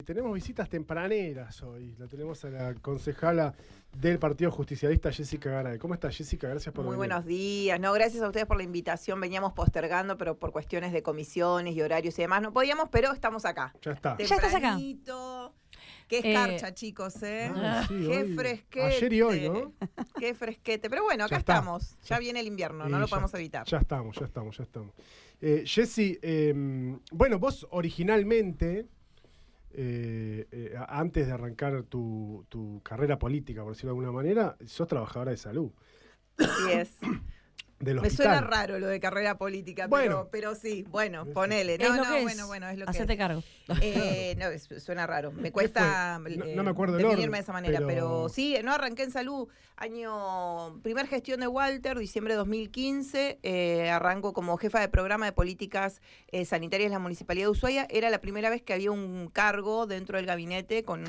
tenemos visitas tempraneras hoy. La tenemos a la concejala del Partido Justicialista, Jessica Garay. ¿Cómo estás, Jessica? Gracias por venir. Muy buenos días. No, gracias a ustedes por la invitación. Veníamos postergando, pero por cuestiones de comisiones y horarios y demás no podíamos, pero estamos acá. Ya está. Ya estás acá. Qué escarcha, chicos, ¿eh? Sí, Qué hoy, fresquete. ayer y hoy, ¿no? Qué fresquete. Pero bueno, acá estamos. Ya viene el invierno, no lo podemos evitar. Ya estamos. Jessy, bueno, vos originalmente, antes de arrancar tu carrera política, por decirlo de alguna manera, sos trabajadora de salud. Así es. Del Me hospital. suena raro lo de carrera política, Bueno. pero sí, bueno, ponele. Es lo que es. Bueno, es lo que Hacete es. cargo. Suena raro. Me cuesta No me acuerdo el definirme orden, de esa manera, pero sí, no arranqué en salud. Primer gestión de Walter, diciembre de 2015, arranco como jefa de programa de políticas sanitarias en la Municipalidad de Ushuaia. Era la primera vez que había un cargo dentro del gabinete con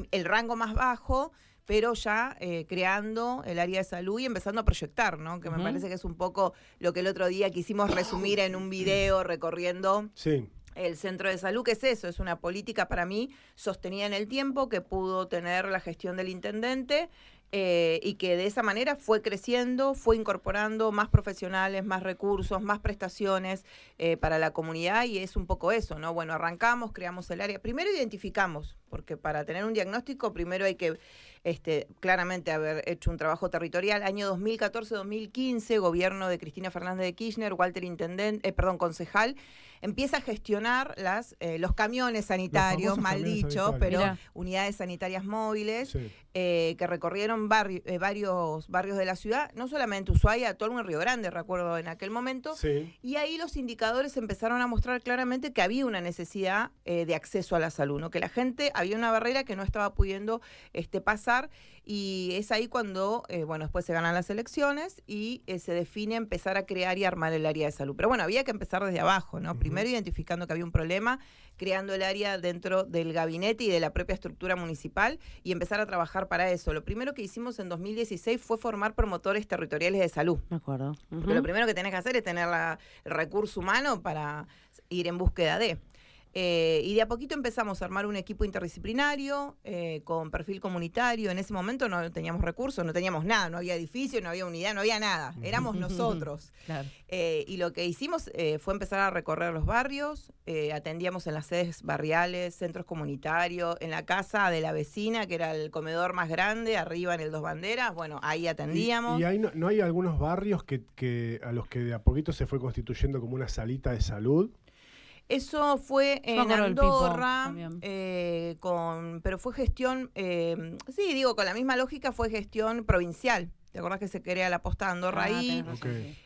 el rango más bajo, pero ya creando el área de salud y empezando a proyectar, ¿no? Que me parece que es un poco lo que el otro día quisimos resumir en un video recorriendo el centro de salud, que es eso, es una política para mí sostenida en el tiempo que pudo tener la gestión del intendente y que de esa manera fue creciendo, fue incorporando más profesionales, más recursos, más prestaciones para la comunidad y es un poco eso, ¿no? Bueno, arrancamos, creamos el área, primero identificamos, porque para tener un diagnóstico primero hay que claramente haber hecho un trabajo territorial. Año 2014-2015, gobierno de Cristina Fernández de Kirchner, Walter concejal, empieza a gestionar los camiones sanitarios, mal dicho, pero unidades sanitarias móviles que recorrieron varios barrios de la ciudad, no solamente Ushuaia, todo el Río Grande, recuerdo en aquel momento, y ahí los indicadores empezaron a mostrar claramente que había una necesidad de acceso a la salud, ¿no? Que la gente, había una barrera que no estaba pudiendo pasar, y es ahí cuando, después se ganan las elecciones y se define empezar a crear y armar el área de salud. Pero bueno, había que empezar desde abajo, ¿no? Primero identificando que había un problema, creando el área dentro del gabinete y de la propia estructura municipal y empezar a trabajar para eso. Lo primero que hicimos en 2016 fue formar promotores territoriales de salud. Me acuerdo. Porque lo primero que tenés que hacer es tener el recurso humano para ir en búsqueda de... y de a poquito empezamos a armar un equipo interdisciplinario con perfil comunitario. En ese momento no teníamos recursos, no teníamos nada, no había edificio, no había unidad, no había nada. Éramos nosotros. Claro. Y lo que hicimos fue empezar a recorrer los barrios, atendíamos en las sedes barriales, centros comunitarios, en la casa de la vecina, que era el comedor más grande, arriba en el Dos Banderas, bueno, ahí atendíamos. ¿Y ahí no hay algunos barrios que a los que de a poquito se fue constituyendo como una salita de salud? Eso fue en Andorra, pero fue gestión, con la misma lógica fue gestión provincial. ¿Te acordás que se crea la posta de Andorra ahí?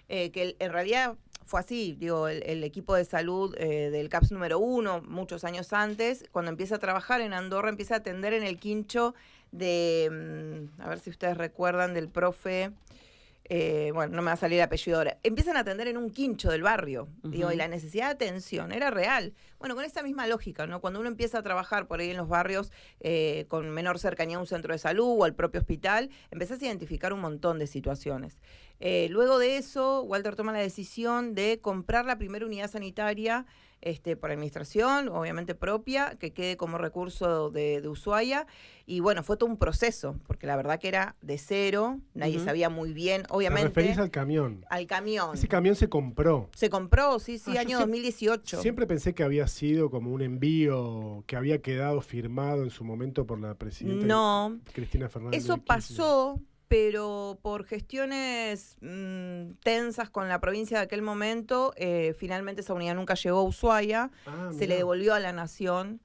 Que en realidad fue así, el equipo de salud del CAPS número 1, muchos años antes, cuando empieza a trabajar en Andorra, empieza a atender en el quincho de, a ver si ustedes recuerdan, del profe... no me va a salir el apellido ahora, empiezan a atender en un quincho del barrio, y la necesidad de atención era real. Bueno, con esa misma lógica, ¿no? Cuando uno empieza a trabajar por ahí en los barrios con menor cercanía a un centro de salud o al propio hospital, empezás a identificar un montón de situaciones. Luego de eso, Walter toma la decisión de comprar la primera unidad sanitaria por administración, obviamente propia, que quede como recurso de Ushuaia. Y bueno, fue todo un proceso, porque la verdad que era de cero, nadie sabía muy bien, obviamente. ¿Te referís al camión? Al camión. Ese camión se compró. Se compró, sí, año 2018. Siempre pensé que había sido como un envío que había quedado firmado en su momento por la presidenta Cristina Fernández. Eso pasó, pero por gestiones tensas con la provincia de aquel momento, finalmente esa unidad nunca llegó a Ushuaia, se le devolvió a la Nación.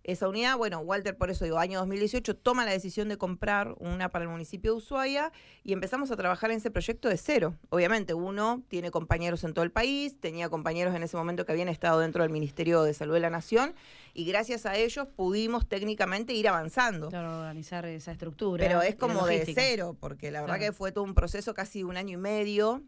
Esa unidad, Walter, por eso digo, año 2018, toma la decisión de comprar una para el municipio de Ushuaia y empezamos a trabajar en ese proyecto de cero. Obviamente, uno tiene compañeros en todo el país, tenía compañeros en ese momento que habían estado dentro del Ministerio de Salud de la Nación y gracias a ellos pudimos técnicamente ir avanzando. Claro, organizar esa estructura. Pero es como de cero, porque la verdad que fue todo un proceso casi de 1 año y medio,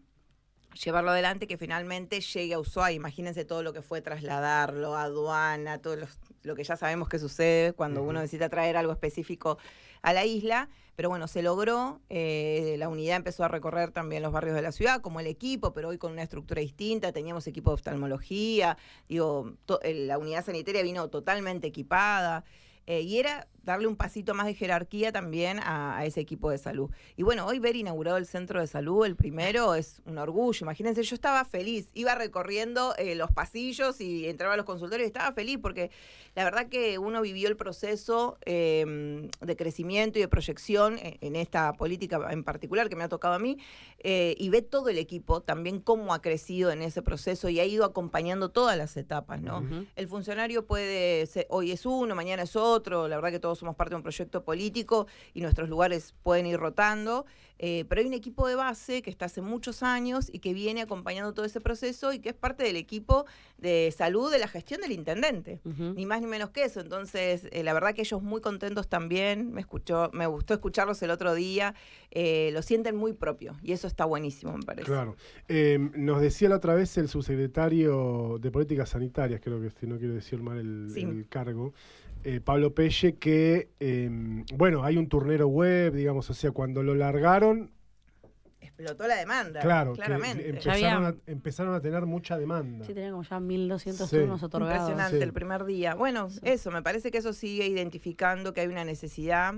llevarlo adelante, que finalmente llegue a Ushuaia. Imagínense todo lo que fue trasladarlo, aduana, todo lo que ya sabemos que sucede cuando uno necesita traer algo específico a la isla. Pero bueno, se logró, la unidad empezó a recorrer también los barrios de la ciudad, como el equipo, pero hoy con una estructura distinta, teníamos equipo de oftalmología, la unidad sanitaria vino totalmente equipada. y era darle un pasito más de jerarquía también a ese equipo de salud. Y bueno, hoy ver inaugurado el centro de salud, el primero, es un orgullo. Imagínense, yo estaba feliz, iba recorriendo los pasillos y entraba a los consultorios y estaba feliz porque la verdad que uno vivió el proceso de crecimiento y de proyección en esta política en particular que me ha tocado a mí, y ve todo el equipo también cómo ha crecido en ese proceso y ha ido acompañando todas las etapas, ¿no? Ujú. El funcionario puede ser, hoy es uno, mañana es otro, la verdad que todos somos parte de un proyecto político y nuestros lugares pueden ir rotando, pero hay un equipo de base que está hace muchos años y que viene acompañando todo ese proceso y que es parte del equipo de salud de la gestión del intendente, ni más ni menos que eso. Entonces, la verdad que ellos muy contentos también, me gustó escucharlos el otro día, lo sienten muy propio y eso está buenísimo, me parece. Claro. Nos decía la otra vez el subsecretario de Políticas Sanitarias, creo que no quiero decir mal el cargo, Pablo Pelle, que, bueno, hay un turnero web, digamos, o sea, cuando lo largaron, explotó la demanda, claro, claramente. que empezaron a tener mucha demanda. Sí, tenían como ya 1.200 Sí. turnos otorgados. Impresionante Sí. el primer día. Bueno, Sí. eso, me parece que eso sigue identificando que hay una necesidad.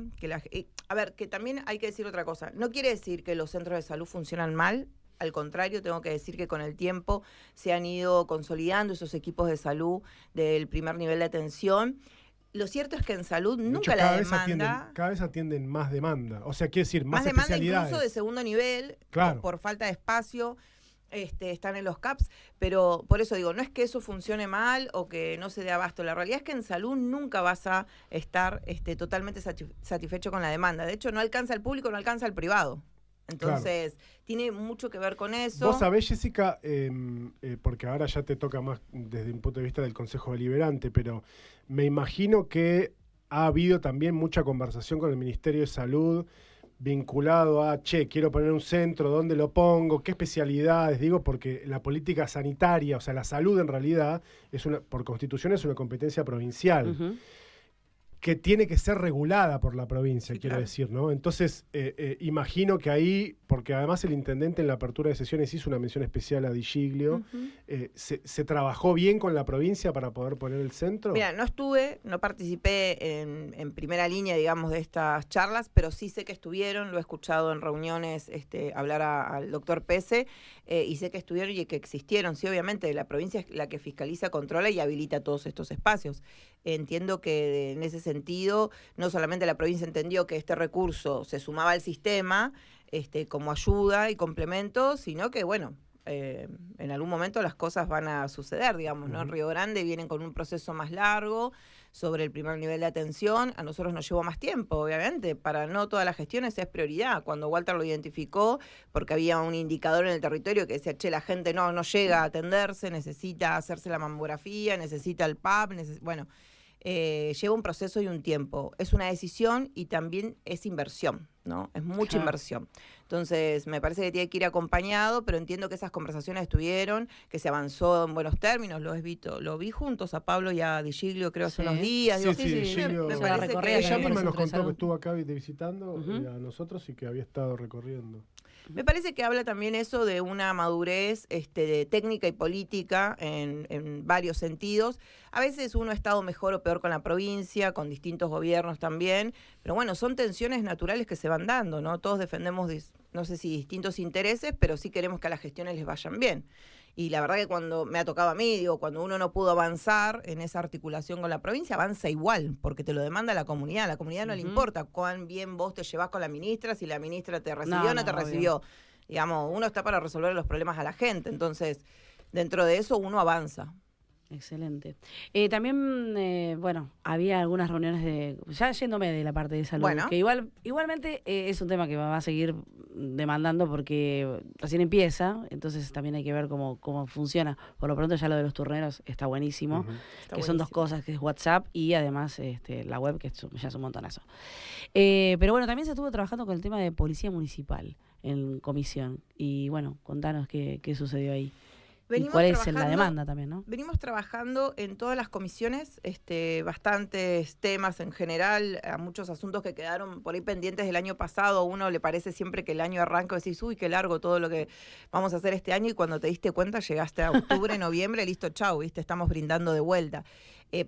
A ver, que también hay que decir otra cosa. No quiere decir que los centros de salud funcionan mal. Al contrario, tengo que decir que con el tiempo se han ido consolidando esos equipos de salud del primer nivel de atención. Lo cierto es que en salud De nunca hecho, la demanda... cada vez atienden más demanda. O sea, quiere decir, más demanda especialidades. incluso de segundo nivel, Claro. por falta de espacio, están en los CAPS, pero por eso digo, no es que eso funcione mal o que no se dé abasto. La realidad es que en salud nunca vas a estar totalmente satisfecho con la demanda. De hecho, no alcanza el público, no alcanza el privado. Entonces, tiene mucho que ver con eso. Vos sabés, Jessica, porque ahora ya te toca más desde un punto de vista del Consejo Deliberante, pero me imagino que ha habido también mucha conversación con el Ministerio de Salud vinculado a, quiero poner un centro, ¿dónde lo pongo? ¿Qué especialidades? Digo, porque la política sanitaria, o sea, la salud en realidad, por constitución es una competencia provincial. Ujú. Que tiene que ser regulada por la provincia, Sí, quiero claro. decir, ¿no? Entonces, imagino que ahí, porque además el intendente en la apertura de sesiones hizo una mención especial a Di Giglio, Ujú. ¿se trabajó bien con la provincia para poder poner el centro? Mira, no participé en primera línea, digamos, de estas charlas, pero sí sé que estuvieron, lo he escuchado en reuniones hablar al doctor Pese, y sé que estuvieron y que existieron. Sí, obviamente, la provincia es la que fiscaliza, controla y habilita todos estos espacios. Entiendo que en ese sentido, no solamente la provincia entendió que este recurso se sumaba al sistema como ayuda y complemento, sino que, bueno, en algún momento las cosas van a suceder, digamos, ¿no? En Río Grande vienen con un proceso más largo sobre el primer nivel de atención. A nosotros nos llevó más tiempo, obviamente. Para no todas las gestiones es prioridad. Cuando Walter lo identificó, porque había un indicador en el territorio que decía, la gente no llega a atenderse, necesita hacerse la mamografía, necesita el PAP, bueno, lleva un proceso y un tiempo. Es una decisión y también es inversión, ¿no? Es mucha Claro. inversión. Entonces, me parece que tiene que ir acompañado, pero entiendo que esas conversaciones estuvieron, que se avanzó en buenos términos. Lo vi juntos a Pablo y a Di Giglio, creo, hace Sí. unos días. Sí, Digo, sí, Di Giglio- me Se parece recorría que... Ella también por misma el nos centro de contó que salud. estuvo acá visitando Ujú. a nosotros y que había estado recorriendo. Me parece que habla también eso de una madurez de técnica y política en varios sentidos. A veces uno ha estado mejor o peor con la provincia, con distintos gobiernos también, pero bueno, son tensiones naturales que se van dando, ¿no? Todos defendemos, no sé si distintos intereses, pero sí queremos que a las gestiones les vayan bien. Y la verdad que cuando me ha tocado a mí, cuando uno no pudo avanzar en esa articulación con la provincia, avanza igual, porque te lo demanda la comunidad. A la comunidad no le Ujú. importa cuán bien vos te llevas con la ministra, si la ministra te recibió o no te obvio. recibió. Digamos, uno está para resolver los problemas a la gente, entonces dentro de eso uno avanza. Excelente. También, bueno, había algunas reuniones ya yéndome de la parte de salud, Bueno. que igualmente es un tema que va a seguir demandando porque recién empieza, entonces también hay que ver cómo funciona. Por lo pronto ya lo de los turneros está buenísimo, Ujú. Está que son dos buenísimo. cosas, que es WhatsApp y además la web, que ya es un montonazo. Pero bueno, también se estuvo trabajando con el tema de policía municipal en comisión. Y bueno, contanos qué sucedió ahí. Venimos y cuál es la trabajando- demanda también, ¿no? Venimos trabajando en todas las comisiones, bastantes temas en general, a muchos asuntos que quedaron por ahí pendientes del año pasado. A uno le parece siempre que el año arranca y decís, uy, qué largo todo lo que vamos a hacer este año, y cuando te diste cuenta llegaste a octubre, noviembre, listo, chau, ¿viste? Estamos brindando de vuelta.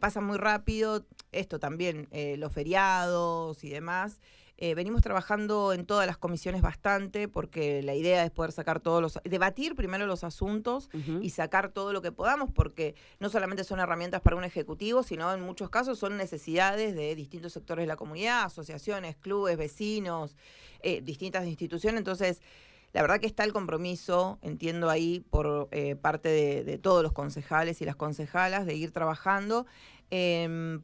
pasa muy rápido, esto también, los feriados y demás. Venimos trabajando en todas las comisiones bastante, porque la idea es poder sacar debatir primero los asuntos y sacar todo lo que podamos, porque no solamente son herramientas para un ejecutivo, sino en muchos casos son necesidades de distintos sectores de la comunidad, asociaciones, clubes, vecinos, distintas instituciones. Entonces, la verdad que está el compromiso, entiendo ahí, por parte de todos los concejales y las concejalas, de ir trabajando.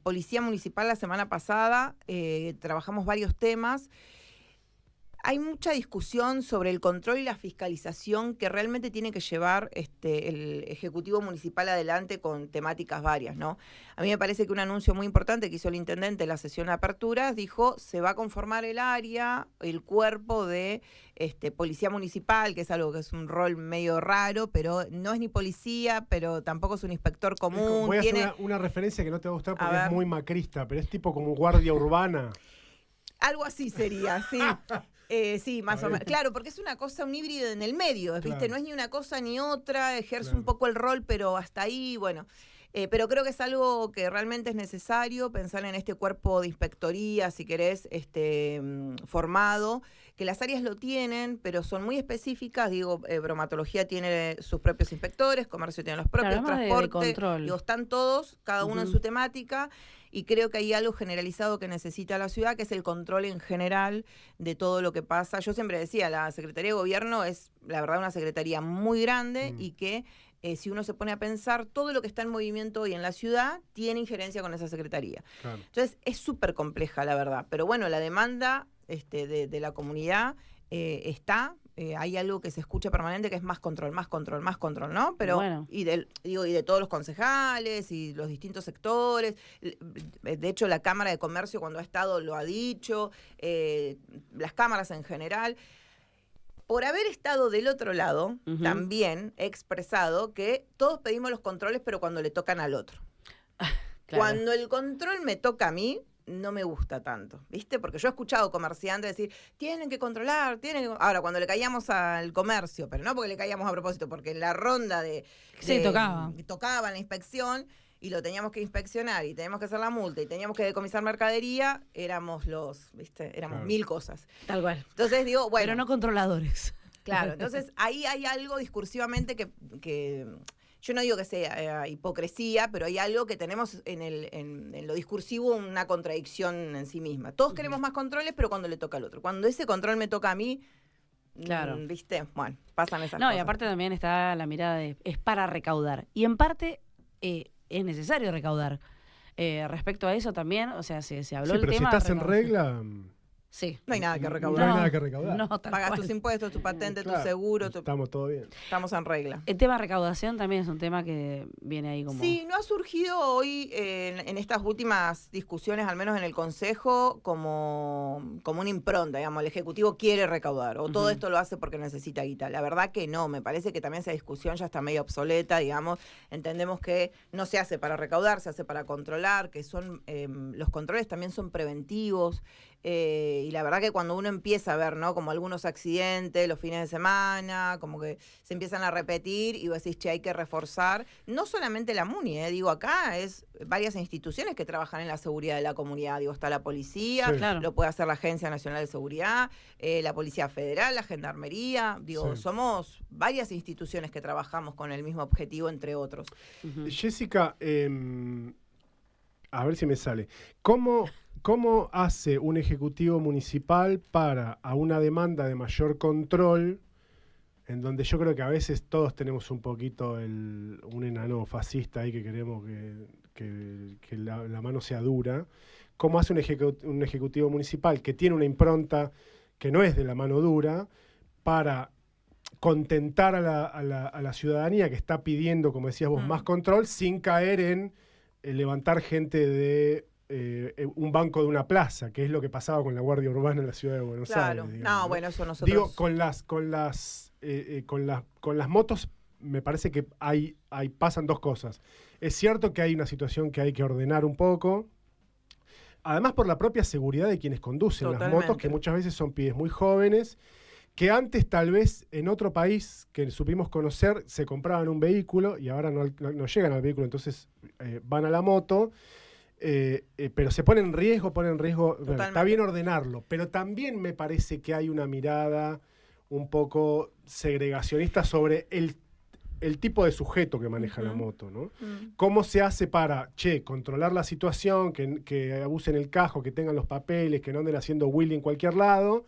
Policía Municipal la semana pasada trabajamos varios temas. Hay mucha discusión sobre el control y la fiscalización que realmente tiene que llevar el Ejecutivo Municipal adelante con temáticas varias, ¿no? A mí me parece que un anuncio muy importante que hizo el intendente en la sesión de aperturas dijo: se va a conformar el área, el cuerpo de Policía Municipal, que es algo que es un rol medio raro, pero no es ni policía, pero tampoco es un inspector común. Voy a hacer una referencia que no te va a gustar porque ver, es muy macrista, pero es tipo como guardia urbana. Algo así sería, sí. Sí, más o menos. Claro, porque es una cosa, un híbrido en el medio, ¿viste? Claro. No es ni una cosa ni otra, ejerce Claro. un poco el rol, pero hasta ahí, bueno. Pero creo que es algo que realmente es necesario pensar en este cuerpo de inspectoría, si querés, formado, que las áreas lo tienen, pero son muy específicas. Digo, bromatología tiene sus propios inspectores, comercio tiene los propios, Claro, de transporte, control. digo, están todos, cada uno en su temática, y creo que hay algo generalizado que necesita la ciudad, que es el control en general de todo lo que pasa. Yo siempre decía, la Secretaría de Gobierno es, la verdad, una secretaría muy grande y que si uno se pone a pensar, todo lo que está en movimiento hoy en la ciudad tiene injerencia con esa secretaría. Claro. Entonces, es súper compleja, la verdad. Pero bueno, la demanda de la comunidad está. Hay algo que se escucha permanente, que es más control, ¿no? Pero Bueno. y de todos los concejales y los distintos sectores. De hecho, la Cámara de Comercio, cuando ha estado, lo ha dicho, las cámaras en general. Por haber estado del otro lado, también he expresado que todos pedimos los controles, pero cuando le tocan al otro. Claro. Cuando el control me toca a mí, no me gusta tanto, ¿viste? Porque yo he escuchado comerciantes decir, tienen que controlar, Ahora, cuando le caíamos al comercio, pero no porque le caíamos a propósito, porque en la ronda tocaba la inspección y lo teníamos que inspeccionar y teníamos que hacer la multa y teníamos que decomisar mercadería, éramos ¿viste? Éramos Claro. mil cosas. Tal cual. Entonces digo, bueno. Pero no controladores. Claro, entonces ahí hay algo discursivamente que yo no digo que sea hipocresía, pero hay algo que tenemos en lo discursivo, una contradicción en sí misma. Todos queremos más controles, pero cuando le toca al otro. Cuando ese control me toca a mí, Claro. ¿viste? Bueno, pasan esas No, cosas. y aparte también está la mirada de, es para recaudar. Y en parte es necesario recaudar. Respecto a eso también, o sea, se habló Sí, el pero tema. si estás en recaudación. regla, Sí. No hay nada que no recaudar. hay nada que recaudar. No, tal Pagas cual. tus impuestos, tu patente, Claro, tu seguro, estamos todo bien. estamos en regla. El tema recaudación también es un tema que viene ahí como... Sí, no ha surgido hoy en estas últimas discusiones, al menos en el Consejo, como una impronta, digamos, el Ejecutivo quiere recaudar, o todo esto lo hace porque necesita guita. La verdad que no, me parece que también esa discusión ya está medio obsoleta, digamos, entendemos que no se hace para recaudar, se hace para controlar, que son los controles también son preventivos, y la verdad que cuando uno empieza a ver, ¿no? Como algunos accidentes los fines de semana, como que se empiezan a repetir y vos decís, che, hay que reforzar, no solamente la MUNI, digo, acá es varias instituciones que trabajan en la seguridad de la comunidad, digo, está la policía, Sí. Claro. lo puede hacer la Agencia Nacional de Seguridad, la Policía Federal, la Gendarmería, digo, Sí. somos varias instituciones que trabajamos con el mismo objetivo, entre otros. Ujú. Jessica, a ver si me sale. ¿Cómo hace un ejecutivo municipal para, a una demanda de mayor control, en donde yo creo que a veces todos tenemos un poquito un enano fascista ahí que queremos que la mano sea dura? ¿Cómo hace un ejecutivo municipal que tiene una impronta que no es de la mano dura para contentar a la ciudadanía que está pidiendo, como decías vos, más control, sin caer en levantar gente de un banco de una plaza, que es lo que pasaba con la Guardia Urbana en la ciudad de Buenos Claro, Aires? digamos, no, bueno, eso nosotros... Digo, con las motos me parece que pasan dos cosas. Es cierto que hay una situación que hay que ordenar un poco, además por la propia seguridad de quienes conducen las Totalmente. motos, que muchas veces son pibes muy jóvenes, que antes tal vez en otro país que supimos conocer se compraban un vehículo y ahora no llegan al vehículo, entonces van a la moto, pero se pone en riesgo, bueno, está bien ordenarlo, pero también me parece que hay una mirada un poco segregacionista sobre el tipo de sujeto que maneja la moto, ¿no? ¿Cómo se hace para, controlar la situación, que abusen el casco, que tengan los papeles, que no anden haciendo wheelie en cualquier lado,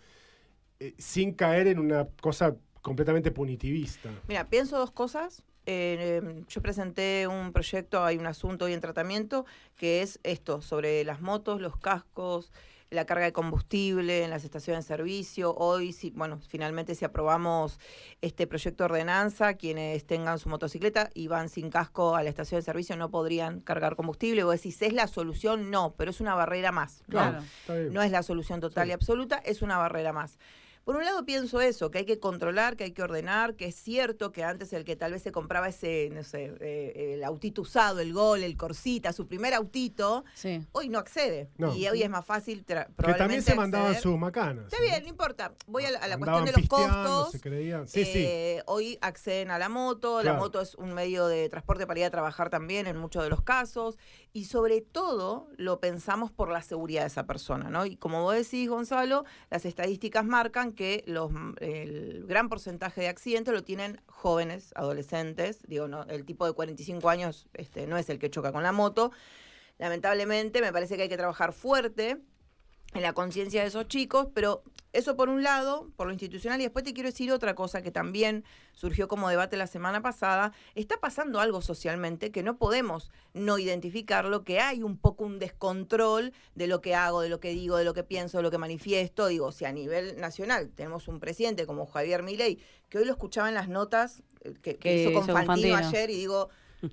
sin caer en una cosa completamente punitivista? Mira, pienso dos cosas. Yo presenté un proyecto, hay un asunto hoy en tratamiento, que es esto, sobre las motos, los cascos, la carga de combustible en las estaciones de servicio. Hoy, finalmente si aprobamos este proyecto de ordenanza, quienes tengan su motocicleta y van sin casco a la estación de servicio no podrían cargar combustible. Vos decís, ¿es la solución? No, pero es una barrera más. Claro. No es la solución total y absoluta, es una barrera más. Por un lado pienso eso, que hay que controlar, que hay que ordenar, que es cierto que antes el que tal vez se compraba ese, no sé, el autito usado, el Gol, el Corsita, su primer autito, hoy no accede. No. Y hoy es más fácil probablemente que también se mandaban acceder. sus macanas. Está bien, no importa. Voy a la Andaban cuestión de los pisteando, costos. se creían. Hoy acceden a la moto, Claro. La moto es un medio de transporte para ir a trabajar también en muchos de los casos. Y sobre todo lo pensamos por la seguridad de esa persona, ¿no? Y como vos decís, Gonzalo, las estadísticas marcan que el gran porcentaje de accidentes lo tienen jóvenes, adolescentes. Digo, no, el tipo de 45 años no es el que choca con la moto. Lamentablemente, me parece que hay que trabajar fuerte en la conciencia de esos chicos, pero eso por un lado, por lo institucional, y después te quiero decir otra cosa que también surgió como debate la semana pasada. Está pasando algo socialmente que no podemos no identificarlo, que hay un poco un descontrol de lo que hago, de lo que digo, de lo que pienso, de lo que manifiesto. Digo, si a nivel nacional tenemos un presidente como Javier Milei, que hoy lo escuchaba en las notas que hizo con Fantino ayer, y digo,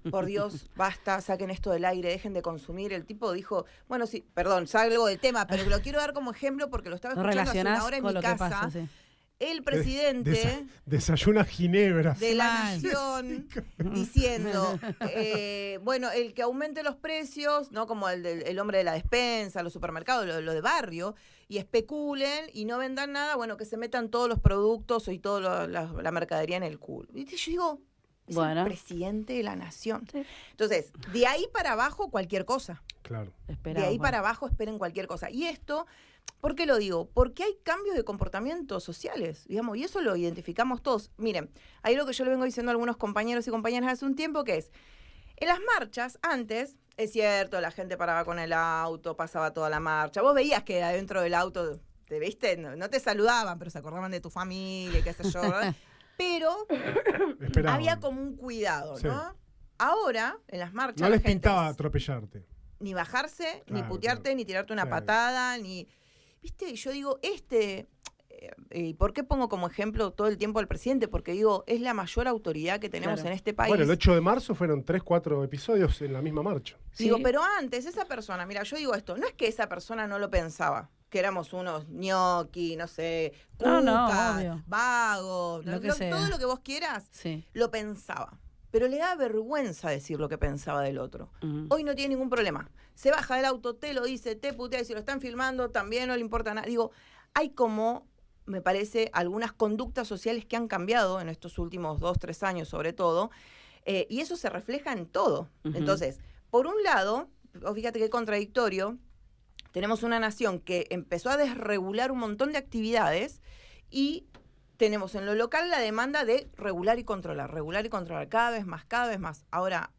por Dios, basta, saquen esto del aire, dejen de consumir. El tipo dijo, bueno, sí, perdón, salgo del tema, pero lo quiero dar como ejemplo porque lo estaba escuchando hace una hora en mi casa. Pasa, sí. El presidente desayuna ginebra de la Nación diciendo, el que aumente los precios, no como el hombre de la despensa, los supermercados, lo de barrio, y especulen y no vendan nada, bueno, que se metan todos los productos y toda la mercadería en el culo. Y yo digo, es el presidente de la Nación. Sí. Entonces, de ahí para abajo cualquier cosa. Claro. De ahí para abajo esperen cualquier cosa. Y esto, ¿por qué lo digo? Porque hay cambios de comportamientos sociales, digamos, y eso lo identificamos todos. Miren, hay algo que yo le vengo diciendo a algunos compañeros y compañeras hace un tiempo, que es, en las marchas, antes, es cierto, la gente paraba con el auto, pasaba toda la marcha. Vos veías que adentro del auto, ¿viste? No te saludaban, pero se acordaban de tu familia, qué sé yo, ¿verdad? Pero había como un cuidado, ¿no? Sí. Ahora, en las marchas, no les pintaba atropellarte. Ni bajarse, ni putearte, ni tirarte una patada, ni... ¿Viste? Y yo digo, ¿y por qué pongo como ejemplo todo el tiempo al presidente? Porque digo, es la mayor autoridad que tenemos en este país. Bueno, el 8 de marzo fueron 3-4 episodios en la misma marcha. ¿Sí? Digo, pero antes, esa persona, mira, yo digo esto, no es que esa persona no lo pensaba, que éramos unos ñoqui, no sé, cuca, vagos, todo lo que vos quieras, lo pensaba. Pero le da vergüenza decir lo que pensaba del otro. Hoy no tiene ningún problema. Se baja del auto, te lo dice, te putea, y si lo están filmando también no le importa nada. Digo, hay como, me parece, algunas conductas sociales que han cambiado en estos últimos 2-3 años sobre todo, y eso se refleja en todo. Entonces, por un lado, fíjate qué contradictorio, tenemos una nación que empezó a desregular un montón de actividades y tenemos en lo local la demanda de regular y controlar cada vez más. Ahora,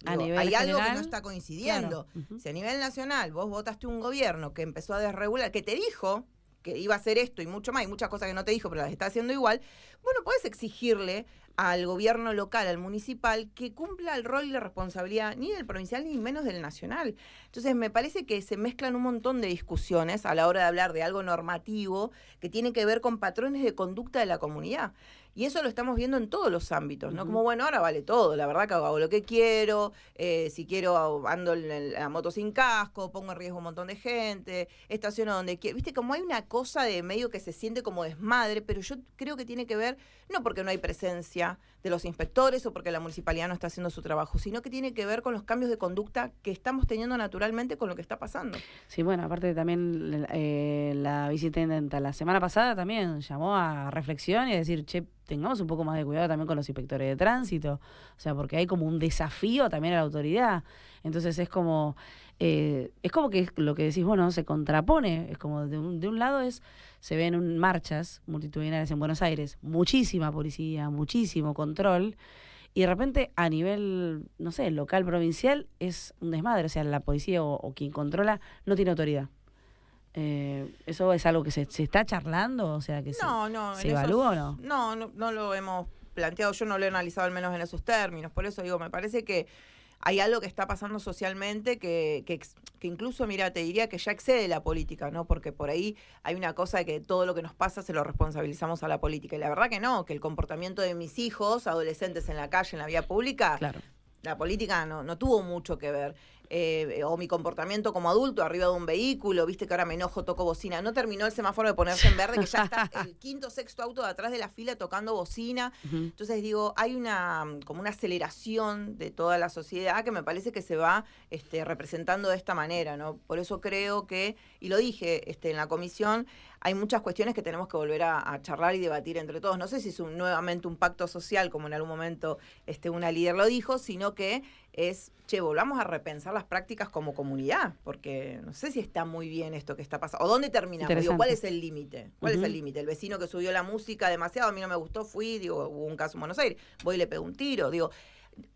hay algo que no está coincidiendo. Claro. Si a nivel nacional vos votaste un gobierno que empezó a desregular, que te dijo que iba a hacer esto y mucho más, y muchas cosas que no te dijo, pero las está haciendo igual, bueno, podés exigirle al gobierno local, al municipal, que cumpla el rol y la responsabilidad ni del provincial ni menos del nacional. Entonces me parece que se mezclan un montón de discusiones a la hora de hablar de algo normativo que tiene que ver con patrones de conducta de la comunidad. Y eso lo estamos viendo en todos los ámbitos, ¿no? Como, bueno, ahora vale todo, la verdad que hago lo que quiero, si quiero ando en la moto sin casco, pongo en riesgo un montón de gente, estaciono donde quiero. Viste, como hay una cosa de medio que se siente como desmadre, pero yo creo que tiene que ver, no porque no hay presencia de los inspectores o porque la municipalidad no está haciendo su trabajo, sino que tiene que ver con los cambios de conducta que estamos teniendo naturalmente con lo que está pasando. Sí, bueno, aparte también la viceintendenta la semana pasada también llamó a reflexión y a decir, che, tengamos un poco más de cuidado también con los inspectores de tránsito, o sea, porque hay como un desafío también a la autoridad. Entonces es como que lo que decís, bueno, se contrapone, es como de un lado se ven marchas multitudinarias en Buenos Aires, muchísima policía, muchísimo control, y de repente a nivel, no sé, local, provincial, es un desmadre, o sea, la policía o quien controla no tiene autoridad. ¿Eso es algo que se está charlando? O sea, que ¿se evalúa o no? No lo hemos planteado, yo no lo he analizado al menos en esos términos, por eso digo, me parece que hay algo que está pasando socialmente que incluso, mira, te diría que ya excede la política, ¿no? Porque por ahí hay una cosa de que todo lo que nos pasa se lo responsabilizamos a la política. Y la verdad que no, que el comportamiento de mis hijos, adolescentes en la calle, en la vía pública, claro, la política no tuvo mucho que ver. O mi comportamiento como adulto arriba de un vehículo, viste que ahora me enojo, toco bocina. No terminó el semáforo de ponerse en verde, que ya está el quinto, sexto auto de atrás de la fila tocando bocina. Entonces digo, hay como una aceleración de toda la sociedad que me parece que se va representando de esta manera, ¿no? Por eso creo que, y lo dije en la comisión, hay muchas cuestiones que tenemos que volver a charlar y debatir entre todos. No sé si es nuevamente un pacto social, como en algún momento una líder lo dijo, sino que volvamos a repensar las prácticas como comunidad, porque no sé si está muy bien esto que está pasando. ¿O dónde terminamos? Digo, ¿cuál es el límite? ¿Cuál es el límite? El vecino que subió la música demasiado, a mí no me gustó, hubo un caso en Buenos Aires, voy y le pego un tiro, digo,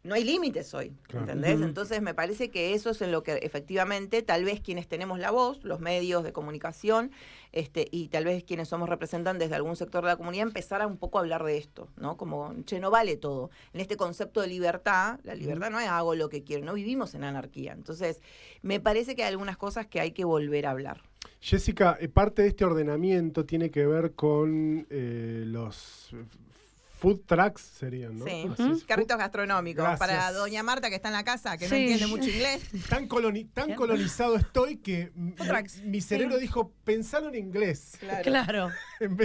no hay límites hoy, claro. ¿Entendés? Entonces me parece que eso es en lo que efectivamente tal vez quienes tenemos la voz, los medios de comunicación, y tal vez quienes somos representantes de algún sector de la comunidad, empezar a un poco a hablar de esto, ¿no? Como, no vale todo. En este concepto de libertad, la libertad no es hago lo que quiero, no vivimos en anarquía. Entonces, me parece que hay algunas cosas que hay que volver a hablar. Jessica, parte de este ordenamiento tiene que ver con los food trucks serían, ¿no? Sí, carritos gastronómicos. Gracias. Para doña Marta que está en la casa, que no entiende mucho inglés. Tan colonizado estoy que mi cerebro dijo, pensalo en inglés. Claro.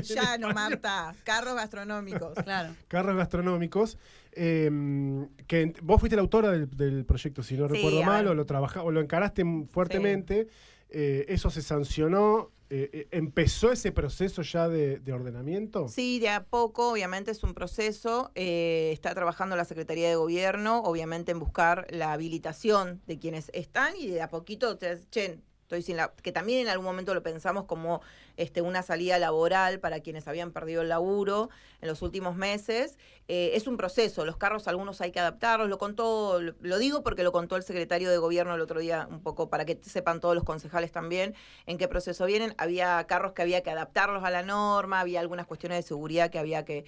Ya no, Marta, carros gastronómicos. Claro. Carros gastronómicos. Que vos fuiste la autora del proyecto, si no recuerdo mal, o lo encaraste fuertemente. Eso se sancionó. ¿Empezó ese proceso ya de ordenamiento? Sí, de a poco, obviamente es un proceso. Está trabajando la Secretaría de Gobierno, obviamente en buscar la habilitación de quienes están y de a poquito, que también en algún momento lo pensamos como una salida laboral para quienes habían perdido el laburo en los últimos meses. Es un proceso, los carros algunos hay que adaptarlos, lo digo porque lo contó el secretario de Gobierno el otro día, un poco para que sepan todos los concejales también en qué proceso vienen. Había carros que había que adaptarlos a la norma, había algunas cuestiones de seguridad que había que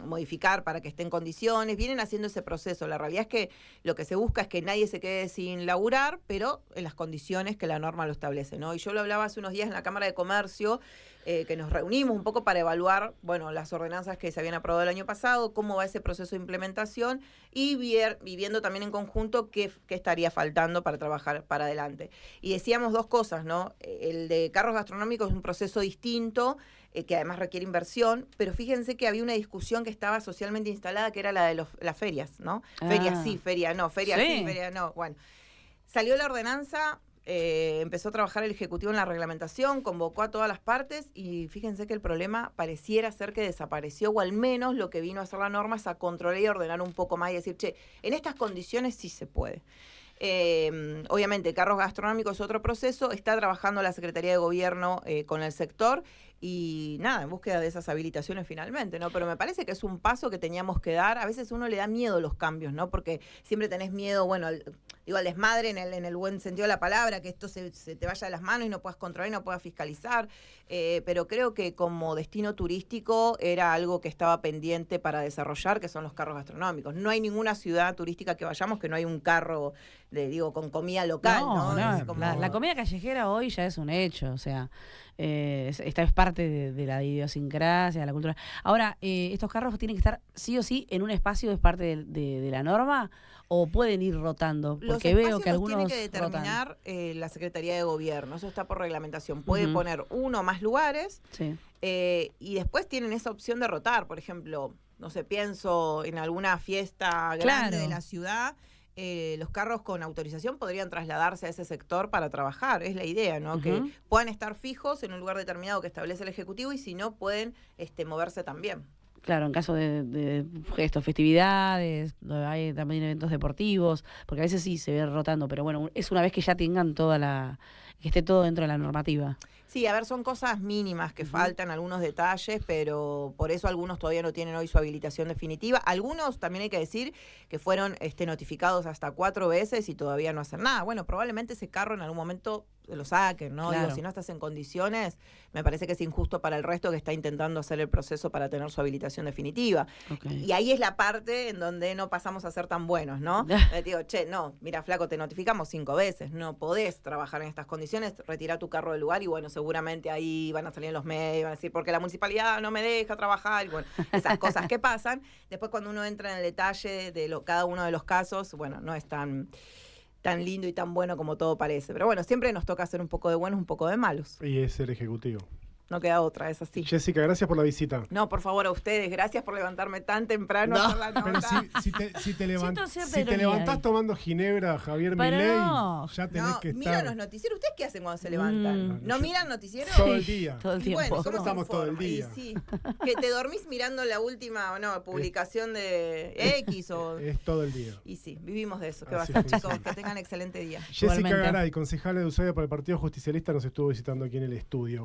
modificar para que estén en condiciones. Vienen haciendo ese proceso. La realidad es que lo que se busca es que nadie se quede sin laburar, pero en las condiciones que la norma lo establece, ¿no? Y yo lo hablaba hace unos días en la Cámara de Comercio, que nos reunimos un poco para evaluar, las ordenanzas que se habían aprobado el año pasado, cómo va ese proceso de implementación y viendo también en conjunto qué estaría faltando para trabajar para adelante. Y decíamos dos cosas, ¿no? El de carros gastronómicos es un proceso distinto, que además requiere inversión, pero fíjense que había una discusión que estaba socialmente instalada, que era la de las ferias, ¿no? Ferias sí, feria no, feria sí, feria no. Bueno, salió la ordenanza. Empezó a trabajar el Ejecutivo en la reglamentación, convocó a todas las partes y fíjense que el problema pareciera ser que desapareció, o al menos lo que vino a hacer la norma es a controlar y ordenar un poco más y decir, en estas condiciones sí se puede. Obviamente, carros gastronómicos es otro proceso, está trabajando la Secretaría de Gobierno con el sector y nada, en búsqueda de esas habilitaciones finalmente, ¿no? Pero me parece que es un paso que teníamos que dar. A veces uno le da miedo los cambios, ¿no? Porque siempre tenés miedo, al desmadre en el buen sentido de la palabra, que esto se te vaya de las manos y no puedas controlar y no puedas fiscalizar. Pero creo que como destino turístico era algo que estaba pendiente para desarrollar, que son los carros gastronómicos. No hay ninguna ciudad turística que vayamos que no hay un carro, con comida local, ¿no? La comida callejera hoy ya es un hecho, o sea, Esta es parte de la idiosincrasia, de la cultura. Ahora, ¿estos carros tienen que estar sí o sí en un espacio, es parte de la norma? ¿O pueden ir rotando? Porque veo que algunos tiene que determinar la Secretaría de Gobierno. Eso está por reglamentación. Puede poner uno o más lugares y después tienen esa opción de rotar. Por ejemplo, no sé, pienso en alguna fiesta grande de la ciudad. Los carros con autorización podrían trasladarse a ese sector para trabajar. Es la idea, ¿no? Que puedan estar fijos en un lugar determinado que establece el Ejecutivo y si no, pueden moverse también. Claro, en caso de festividades, hay también eventos deportivos, porque a veces sí se ve rotando, pero bueno, es una vez que ya tengan que esté todo dentro de la normativa. Sí, a ver, son cosas mínimas que faltan, algunos detalles, pero por eso algunos todavía no tienen hoy su habilitación definitiva. Algunos, también hay que decir, que fueron notificados hasta 4 veces y todavía no hacen nada. Bueno, probablemente ese carro en algún momento lo saquen, ¿no? Claro. Digo, si no estás en condiciones, me parece que es injusto para el resto que está intentando hacer el proceso para tener su habilitación definitiva. Okay. Y ahí es la parte en donde no pasamos a ser tan buenos, ¿no? Digo, che, no, mira, flaco, te notificamos 5 veces, no podés trabajar en estas condiciones, retira tu carro del lugar y bueno, seguramente ahí van a salir en los medios, van a decir, porque la municipalidad no me deja trabajar, y bueno, esas cosas que pasan. Después cuando uno entra en el detalle de cada uno de los casos, bueno, no es tan lindo y tan bueno como todo parece. Pero bueno, siempre nos toca hacer un poco de buenos, un poco de malos. Y es el Ejecutivo. No queda otra, es así. Jessica, gracias por la visita. No, por favor, a ustedes. Gracias por levantarme tan temprano a hacer la nota. Pero si te levantás tomando ginebra, Javier Pero Milei, no. ya tenés que estar... Miran los noticieros. ¿Ustedes qué hacen cuando se levantan? ¿No miran noticieros? Todo el día. Todo el tiempo. Bueno, ¿cómo Nosotros estamos todo el día. Sí. Que te dormís mirando la última publicación de X o... Es todo el día. Y sí, vivimos de eso. ¿Qué va a Así ser, funciona. chicos? Que tengan excelente día. Jessica Igualmente. Garay, concejala de Ushuaia por el Partido Justicialista, nos estuvo visitando aquí en el estudio.